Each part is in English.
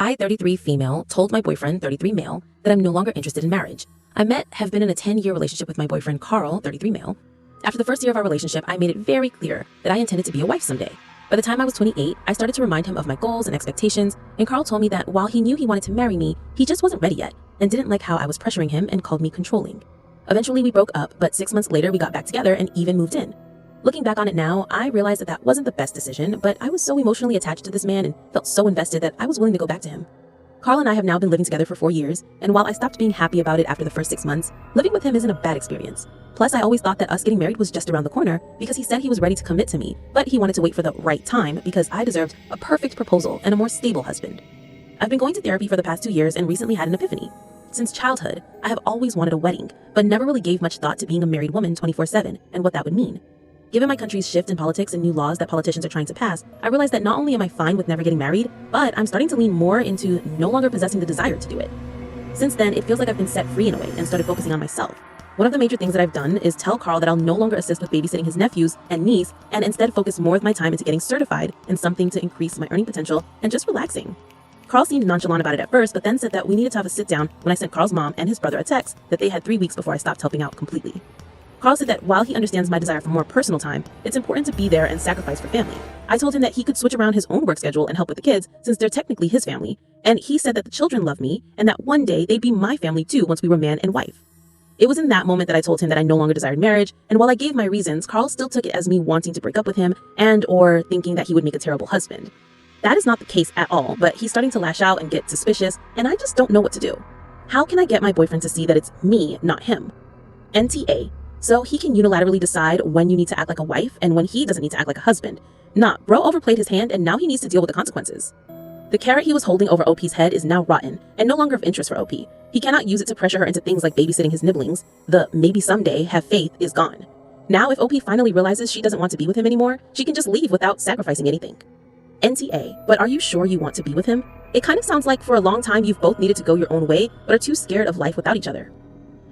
I, 33 female, told my boyfriend, 33 male, that I'm no longer interested in marriage. Have been in a 10-year relationship with my boyfriend, Carl, 33 male. After the first year of our relationship, I made it very clear that I intended to be a wife someday. By the time I was 28, I started to remind him of my goals and expectations, and Carl told me that while he knew he wanted to marry me, he just wasn't ready yet, and didn't like how I was pressuring him and called me controlling. Eventually, we broke up, but 6 months later, we got back together and even moved in. Looking back on it now, I realized that wasn't the best decision, but I was so emotionally attached to this man and felt so invested that I was willing to go back to him. Carl and I have now been living together for 4 years, and while I stopped being happy about it after the first 6 months, living with him isn't a bad experience. Plus, I always thought that us getting married was just around the corner because he said he was ready to commit to me, but he wanted to wait for the right time because I deserved a perfect proposal and a more stable husband. I've been going to therapy for the past 2 years and recently had an epiphany. Since childhood, I have always wanted a wedding, but never really gave much thought to being a married woman 24/7 and what that would mean. Given my country's shift in politics and new laws that politicians are trying to pass, I realized that not only am I fine with never getting married, but I'm starting to lean more into no longer possessing the desire to do it. Since then, it feels like I've been set free in a way and started focusing on myself. One of the major things that I've done is tell Carl that I'll no longer assist with babysitting his nephews and niece and instead focus more of my time into getting certified in something to increase my earning potential and just relaxing. Carl seemed nonchalant about it at first, but then said that we needed to have a sit down when I sent Carl's mom and his brother a text that they had 3 weeks before I stopped helping out completely. Carl said that while he understands my desire for more personal time, it's important to be there and sacrifice for family. I told him that he could switch around his own work schedule and help with the kids since they're technically his family, and he said that the children love me and that one day they'd be my family too once we were man and wife. It was in that moment that I told him that I no longer desired marriage, and while I gave my reasons, Carl still took it as me wanting to break up with him and or thinking that he would make a terrible husband. That is not the case at all, but he's starting to lash out and get suspicious, and I just don't know what to do. How can I get my boyfriend to see that it's me, not him? NTA. So he can unilaterally decide when you need to act like a wife and when he doesn't need to act like a husband. Nah, bro overplayed his hand and now he needs to deal with the consequences. The carrot he was holding over OP's head is now rotten and no longer of interest for OP. He cannot use it to pressure her into things like babysitting his nibblings. The maybe someday have faith is gone. Now if OP finally realizes she doesn't want to be with him anymore, she can just leave without sacrificing anything. NTA, but are you sure you want to be with him? It kind of sounds like for a long time you've both needed to go your own way but are too scared of life without each other.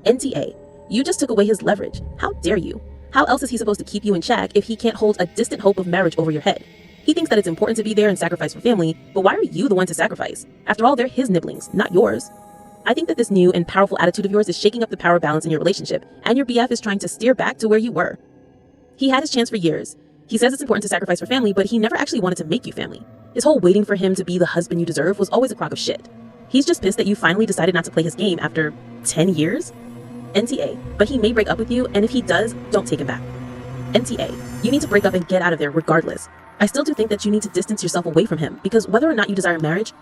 NTA. You just took away his leverage. How dare you? How else is he supposed to keep you in check if he can't hold a distant hope of marriage over your head? He thinks that it's important to be there and sacrifice for family, but why are you the one to sacrifice? After all, they're his nibblings, not yours. I think that this new and powerful attitude of yours is shaking up the power balance in your relationship, and your BF is trying to steer back to where you were. He had his chance for years. He says it's important to sacrifice for family, but he never actually wanted to make you family. His whole waiting for him to be the husband you deserve was always a crock of shit. He's just pissed that you finally decided not to play his game after 10 years? NTA, but he may break up with you, and if he does, don't take him back. NTA, you need to break up and get out of there regardless. I still do think that you need to distance yourself away from him, because whether or not you desire marriage,